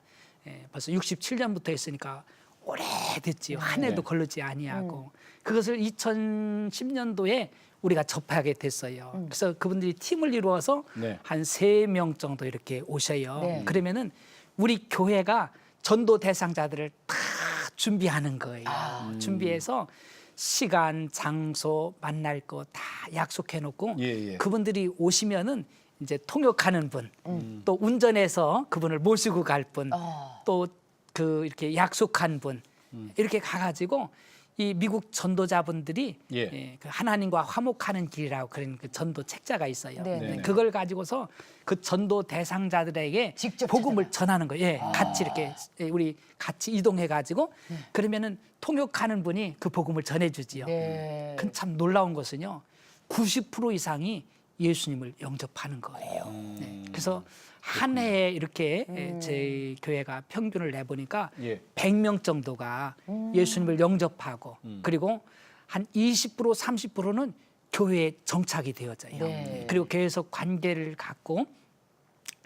벌써 67년부터 했으니까 오래됐지요. 한 해도 네. 걸르지 아니하고 그것을 2010년도에 우리가 접하게 됐어요. 그래서 그분들이 팀을 이루어서 네. 한 3명 정도 이렇게 오셔요. 네. 그러면은 우리 교회가 전도 대상자들을 다 준비하는 거예요. 준비해서 시간, 장소, 만날 거 다 약속해 놓고 예, 예. 그분들이 오시면은 이제 통역하는 분, 또 운전해서 그분을 모시고 갈 분, 또 그 이렇게 약속한 분 이렇게 가가지고 이 미국 전도자분들이 예. 그 하나님과 화목하는 길이라고 그런 그 전도 책자가 있어요. 네. 네네. 그걸 가지고서 그 전도 대상자들에게 직접 복음을 찾아가. 전하는 거예요. 예, 같이 이렇게 우리 같이 이동해 가지고 그러면은 통역하는 분이 그 복음을 전해주지요. 네. 그 참 놀라운 것은요, 90% 이상이 예수님을 영접하는 거예요. 네. 그래서 한 해에 이렇게 제 교회가 평균을 내보니까 예. 100명 정도가 예수님을 영접하고 그리고 한 20% 30%는 교회에 정착이 되어져요. 네. 그리고 교회에서 관계를 갖고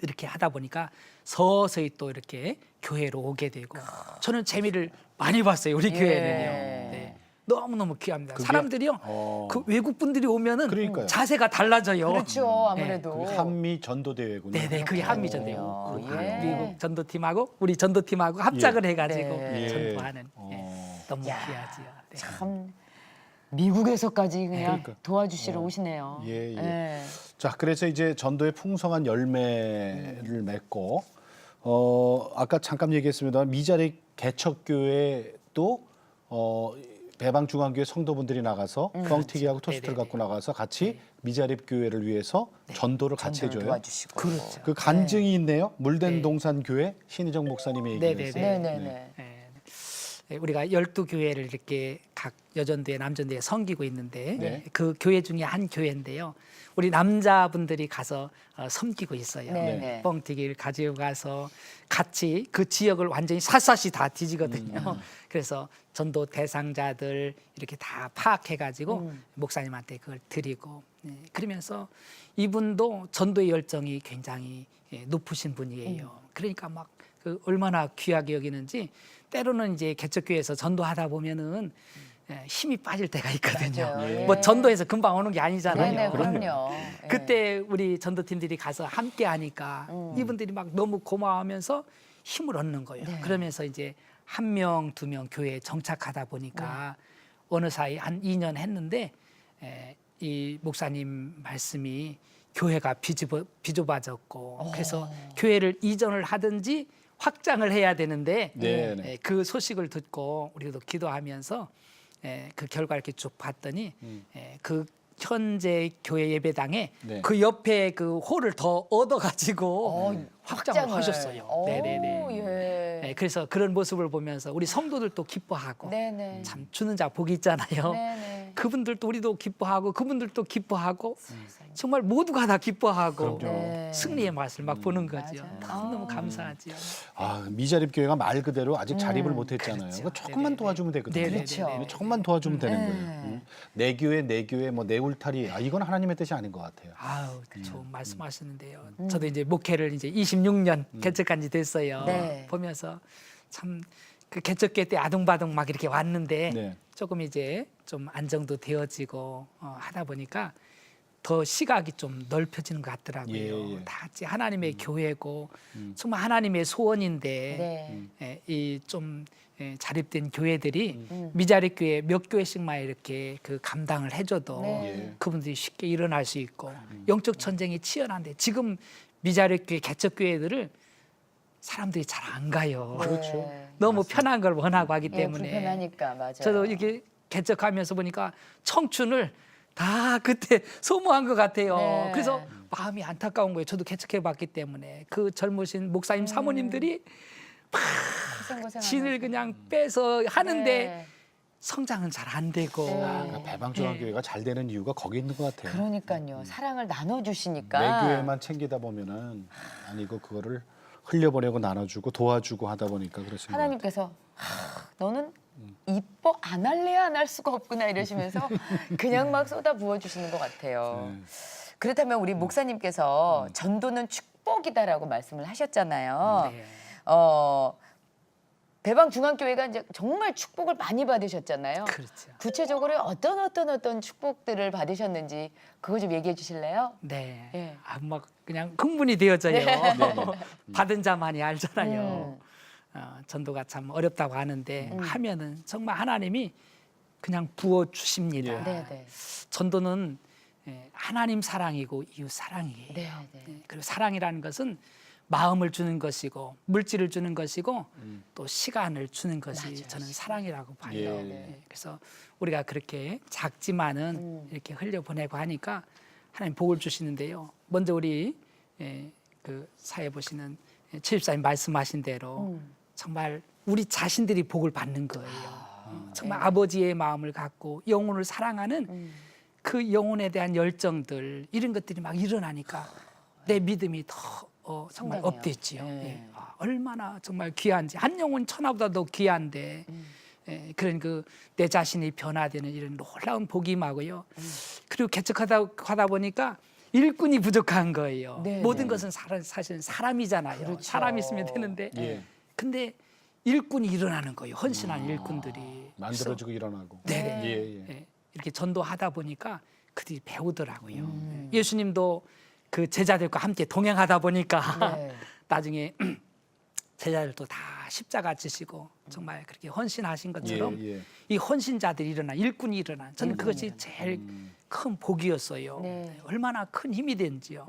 이렇게 하다 보니까 서서히 또 이렇게 교회로 오게 되고 저는 재미를 많이 봤어요. 우리 예. 교회는요. 네. 너무너무 귀합니다. 그게- 사람들이요. 그 외국 분들이 오면은 그러니까요. 자세가 달라져요. 그렇죠. 아무래도. 그게 한미 전도대회군요. 네네, 그게 한미전대요. 그렇군요. 그 예. 미국 전도팀하고 우리 전도팀하고 합작을 해가지고 네. 전도하는 어. 너무 야, 귀하지요. 네. 참 미국에서까지 그냥 그러니까. 도와주시러 오시네요. 예, 예. 예. 자, 그래서 이제 전도의 풍성한 열매를 맺고 아까 잠깐 얘기했습니다만 미자립 개척교회도 배방중앙교회 성도분들이 나가서 뻥튀기하고 토스트를 네네네. 갖고 나가서 같이 미자립 교회를 위해서 전도를 같이 전도를 해줘요. 도와주시고. 그렇죠. 그 간증이 있네요. 물된 네. 동산교회 신희정 목사님의 얘기가 네네네. 있어요. 네네네. 우리가 12교회를 이렇게 각 여전도회, 남전도회 섬기고 있는데 네. 그 교회 중에 한 교회인데요. 우리 남자분들이 가서 섬기고 있어요. 네네. 뻥튀기를 가지고 가서 같이 그 지역을 완전히 샅샅이 다 뒤지거든요. 그래서 전도 대상자들 이렇게 다 파악해가지고 목사님한테 그걸 드리고 그러면서 이분도 전도의 열정이 굉장히 높으신 분이에요. 그러니까 막 그 얼마나 귀하게 여기는지 때로는 이제 개척교회에서 전도하다 보면은 힘이 빠질 때가 있거든요. 맞아요. 예. 뭐 전도해서 금방 오는 게 아니잖아요. 네네, 그럼요. 그럼요. 예. 그때 우리 전도팀들이 가서 함께 하니까 이분들이 막 너무 고마워하면서 힘을 얻는 거예요. 네. 그러면서 이제 1명, 2명 교회에 정착하다 보니까 어느 사이 한 2년 했는데 이 목사님 말씀이 교회가 비좁아졌고 그래서 교회를 이전을 하든지 확장을 해야 되는데 네네. 그 소식을 듣고 우리도 기도하면서 그 결과 이렇게 쭉 봤더니 그 현재 교회 예배당에 네. 그 옆에 그 홀을 더 얻어가지고 확장을 하셨어요. 오, 네네네. 예. 네, 그래서 그런 모습을 보면서 우리 성도들도 기뻐하고 네네. 참 주는 자 복이 있잖아요. 네네. 그분들도 우리도 기뻐하고 그분들도 기뻐하고 정말 모두가 다 기뻐하고 그럼요. 네. 승리의 맛을 막 보는 거죠. 맞아요. 너무 감사하지요. 아, 미자립 교회가 말 그대로 아직 자립을 못했잖아요. 그렇죠. 그러니까 조금만 네네네. 도와주면 되거든요. 네네네. 그렇죠. 조금만 도와주면 되는 네. 거예요. 내 교회, 내 교회, 뭐 내 울타리. 아, 이건 하나님의 뜻이 아닌 것 같아요. 아우, 좋은 말씀하시는데요. 저도 이제 목회를 이제 26년 개척한 지 됐어요. 네. 보면서 참 그 개척교회 때 아둥바둥 막 이렇게 왔는데 네. 조금 이제 좀 안정도 되어지고 하다 보니까 더 시각이 좀 넓혀지는 것 같더라고요. 예, 예. 다 같이 하나님의 교회고 정말 하나님의 소원인데 네. 이 좀 자립된 교회들이 미자립 교회 몇 교회씩만 이렇게 그 감당을 해줘도 네. 그분들이 쉽게 일어날 수 있고 영적 전쟁이 치열한데 지금 미자립 교회 개척 교회들을 사람들이 잘 안 가요. 그렇죠. 너무 편한 걸 원하고 하기 예, 때문에 불편하니까 맞아요. 저도 이렇게 개척하면서 보니까 청춘을 다 그때 소모한 것 같아요. 네. 그래서 마음이 안타까운 거예요. 저도 개척해봤기 때문에 그 젊으신 목사님 사모님들이 고생 진을 그냥 빼서 하는데 네. 성장은 잘 안 되고 네. 그러니까 배방중앙교회가 잘 되는 이유가 거기 있는 것 같아요. 그러니까요. 사랑을 나눠주시니까. 내 교회만 챙기다 보면은 아니고 그거를 흘려보내고 나눠주고 도와주고 하다 보니까 그렇습니다. 하나님께서 너는 이뻐 안 할래야 안 할 수가 없구나 이러시면서 그냥 막 쏟아 부어 주시는 것 같아요. 네. 그렇다면 우리 목사님께서 전도는 축복이다라고 말씀을 하셨잖아요. 네. 배방 중앙교회가 이제 정말 축복을 많이 받으셨잖아요. 그렇죠. 구체적으로 어떤 축복들을 받으셨는지 그거 좀 얘기해 주실래요? 네. 예. 막 그냥 흥분이 되어져요. 네. 받은 자만이 알잖아요. 음. 전도가 참 어렵다고 하는데 하면은 정말 하나님이 그냥 부어 주십니다. 예. 네, 네. 전도는 하나님 사랑이고 이웃 사랑이에요. 네, 네. 그리고 사랑이라는 것은 마음을 주는 것이고 물질을 주는 것이고 또 시간을 주는 것이 맞아요. 저는 사랑이라고 봐요. 예. 네. 그래서 우리가 그렇게 작지만은 이렇게 흘려보내고 하니까 하나님 복을 주시는데요. 먼저 우리 그 사회 보시는 최집사님 말씀하신 대로 정말 우리 자신들이 복을 받는 거예요. 정말 아버지의 마음을 갖고 영혼을 사랑하는 그 영혼에 대한 열정들 이런 것들이 막 일어나니까 내 믿음이 더 정말 성장해요. 업됐지요. 네. 예. 얼마나 정말 귀한지 한 영혼 천하보다도 귀한데 그런 그 내 자신이 변화되는 이런 놀라운 복이 임하고요. 그리고 개척하다 보니까 일꾼이 부족한 거예요. 네, 모든 네. 것은 사실은 사람이잖아요. 그렇죠. 사람이 있으면 되는데 예. 근데 일꾼이 일어나는 거예요. 헌신한 일꾼들이. 만들어지고 일어나고. 네. 예, 예. 예, 이렇게 전도하다 보니까 그들이 배우더라고요. 예수님도 그 제자들과 함께 동행하다 보니까 네. 나중에 제자들도 다 십자가 지시고 정말 그렇게 헌신하신 것처럼 예, 예. 이 헌신자들이 일어나 일꾼이 일어나 저는 그것이 제일 큰 복이었어요. 네. 얼마나 큰 힘이 된지요.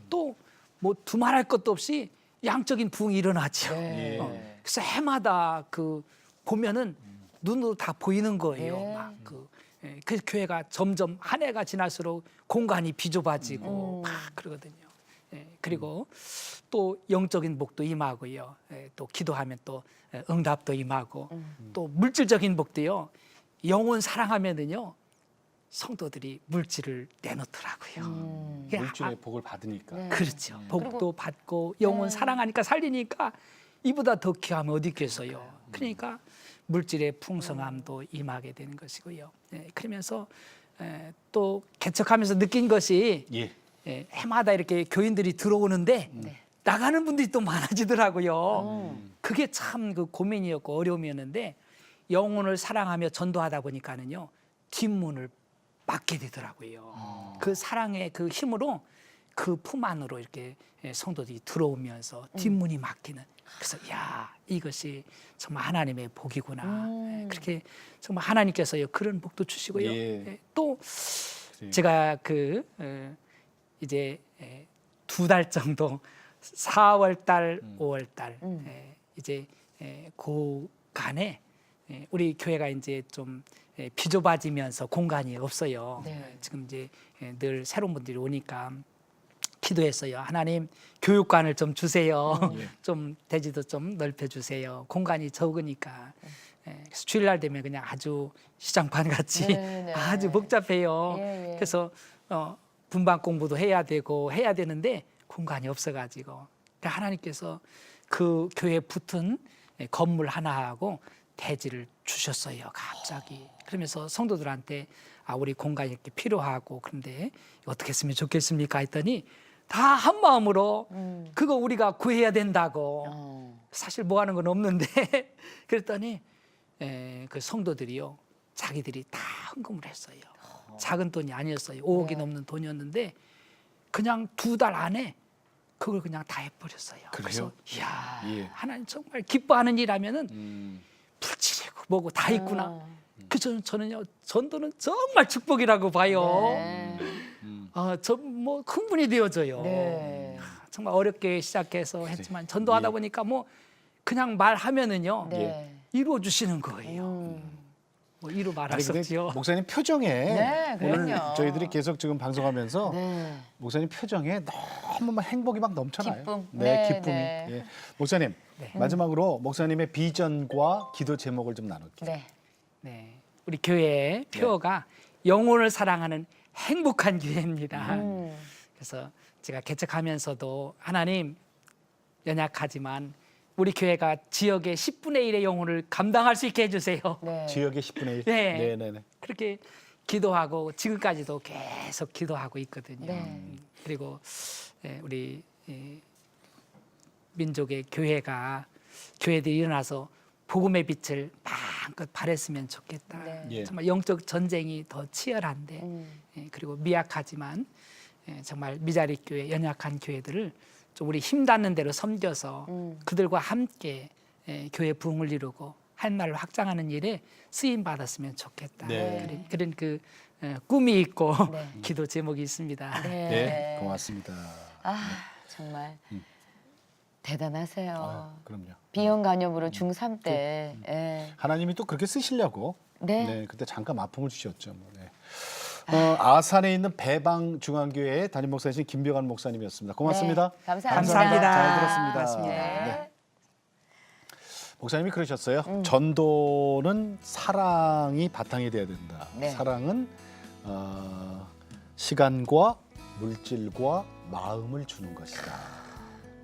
또 뭐 두말할 것도 없이 양적인 부흥이 일어나죠. 네. 그래서 해마다 그 보면은 눈으로 다 보이는 거예요. 네. 막 그 교회가 점점 한 해가 지날수록 공간이 비좁아지고 막 그러거든요. 그리고 또 영적인 복도 임하고요. 또 기도하면 또 응답도 임하고 또 물질적인 복도요. 영혼 사랑하면은요. 성도들이 물질을 내놓더라고요. 그게 물질의 복을 받으니까. 네. 그렇죠. 복도 그리고- 받고 영혼 네. 사랑하니까 살리니까 이보다 더 귀하면 어디 있겠어요. 그러니까 물질의 풍성함도 임하게 되는 것이고요. 그러면서 또 개척하면서 느낀 것이 예. 해마다 이렇게 교인들이 들어오는데 나가는 분들이 또 많아지더라고요. 그게 참 그 고민이었고 어려움이었는데 영혼을 사랑하며 전도하다 보니까는요 뒷문을 막게 되더라고요. 그 사랑의 그 힘으로 그 품 안으로 이렇게 성도들이 들어오면서 뒷문이 막히는. 그래서 야 이것이 정말 하나님의 복이구나. 그렇게 정말 하나님께서요 그런 복도 주시고요. 예. 또 그래요. 제가 이제 2달 정도 4월 달, 5월 달 이제 그 간에 우리 교회가 이제 좀 비좁아지면서 공간이 없어요. 네. 지금 이제 늘 새로운 분들이 오니까 기도했어요. 하나님 교육관을 좀 주세요. 좀 대지도 좀 넓혀주세요. 공간이 적으니까. 그래서 주일날 되면 그냥 아주 시장판 같이 네. 아주 복잡해요. 예. 그래서 분반 공부도 해야 되고 해야 되는데 공간이 없어가지고 그러니까 하나님께서 그 교회에 붙은 건물 하나하고 대지를 주셨어요. 갑자기. 그러면서 성도들한테 우리 공간이 이렇게 필요하고 그런데 어떻게 했으면 좋겠습니까 했더니 다 한 마음으로 그거 우리가 구해야 된다고. 사실 뭐 하는 건 없는데 그랬더니 그 성도들이요 자기들이 다 헌금을 했어요. 작은 돈이 아니었어요. 5억이 넘는 돈이었는데 그냥 2달 안에 그걸 그냥 다 해버렸어요. 그래요? 그래서 이야 예. 하나님 정말 기뻐하는 일 하면은 불치고 뭐고 다 있구나. 그래서 저는요 전도는 정말 축복이라고 봐요. 네. 저 뭐 흥분이 되어져요. 네. 정말 어렵게 시작해서 했지만 전도하다 보니까 뭐 그냥 말하면은요 네. 이루어 주시는 거예요. 뭐 이루 말할 아니 수 근데 없지요. 목사님 표정에 네, 오늘 그럼요. 저희들이 계속 지금 방송하면서 네. 목사님 표정에 너무 막 행복이 막 넘쳐나요. 기쁨. 네, 네, 기쁨이. 네. 예. 목사님 마지막으로 목사님의 비전과 기도 제목을 좀 나눌게요. 네. 네, 우리 교회의 표어가 영혼을 사랑하는 행복한 교회입니다. 그래서 제가 개척하면서도 하나님 연약하지만 우리 교회가 지역의 10분의 1의 영혼을 감당할 수 있게 해주세요. 네. 지역의 10분의 1. 네. 네. 그렇게 기도하고 지금까지도 계속 기도하고 있거든요. 네. 그리고 우리 민족의 교회들이 일어나서 복음의 빛을 마음껏 발했으면 좋겠다. 네. 예. 정말 영적 전쟁이 더 치열한데 그리고 미약하지만 정말 미자리 교회, 연약한 교회들을 좀 우리 힘 닿는 대로 섬겨서 그들과 함께 교회 부흥을 이루고 한날로 확장하는 일에 쓰임 받았으면 좋겠다. 네. 그런 그 꿈이 있고 네. 기도 제목이 있습니다. 네, 고맙습니다. 정말 대단하세요. 그럼요. 비형 간염으로 중3 때. 예. 하나님이 또 그렇게 쓰시려고 네. 그때 잠깐 아픔을 주셨죠. 뭐. 네. 아산에 있는 배방 중앙교회의 담임 목사이신 김병환 목사님이었습니다. 고맙습니다. 네, 감사합니다. 감사합니다. 잘 들었습니다. 네. 목사님이 그러셨어요. 전도는 사랑이 바탕이 돼야 된다. 네. 사랑은 시간과 물질과 마음을 주는 것이다.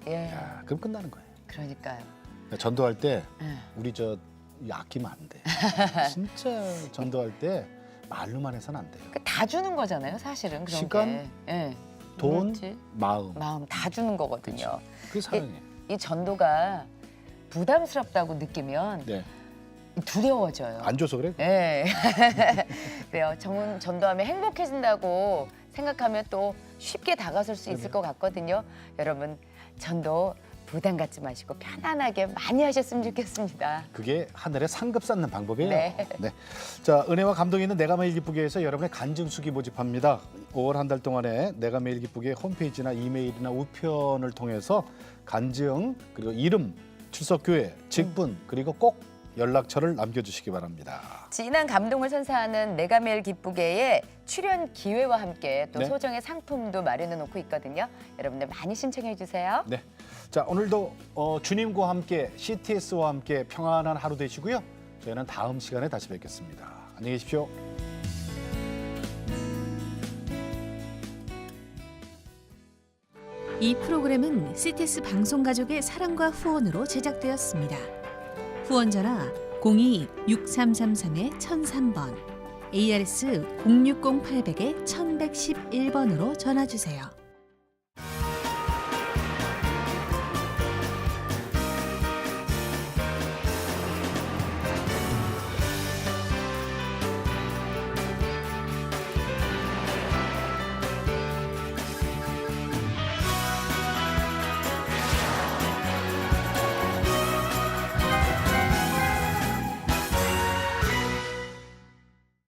예. 야, 그럼 끝나는 거예요. 그러니까요. 전도할 때 네. 우리 아끼면 안 돼. 진짜 전도할 때 말로만 해서는 안 돼요. 다 주는 거잖아요, 사실은. 그런 시간, 게. 예. 돈, 물질, 마음. 마음 다 주는 거거든요. 그게 사랑이에요. 이 전도가 부담스럽다고 느끼면 네. 두려워져요. 안 줘서 그래? 예. 그래요. 전도하면 행복해진다고 생각하면 또 쉽게 다가설 수 있을 것 같거든요. 여러분, 전도 부담 갖지 마시고 편안하게 많이 하셨으면 좋겠습니다. 그게 하늘에 상급 쌓는 방법이에요. 네. 자, 은혜와 감동이 있는 내가 매일 기쁘게에서 여러분의 간증수기 모집합니다. 5월 한 달 동안에 내가 매일 기쁘게 홈페이지나 이메일이나 우편을 통해서 간증 그리고 이름, 출석교회, 직분 그리고 꼭 연락처를 남겨주시기 바랍니다. 진한 감동을 선사하는 내가 매일 기쁘게의 출연 기회와 함께 또 네. 소정의 상품도 마련해 놓고 있거든요. 여러분들 많이 신청해 주세요. 네, 자 오늘도 주님과 함께 CTS와 함께 평안한 하루 되시고요. 저희는 다음 시간에 다시 뵙겠습니다. 안녕히 계십시오. 이 프로그램은 CTS 방송가족의 사랑과 후원으로 제작되었습니다. 후원전화 02-6333-1003번, ARS 060-800-1111번으로 전화주세요.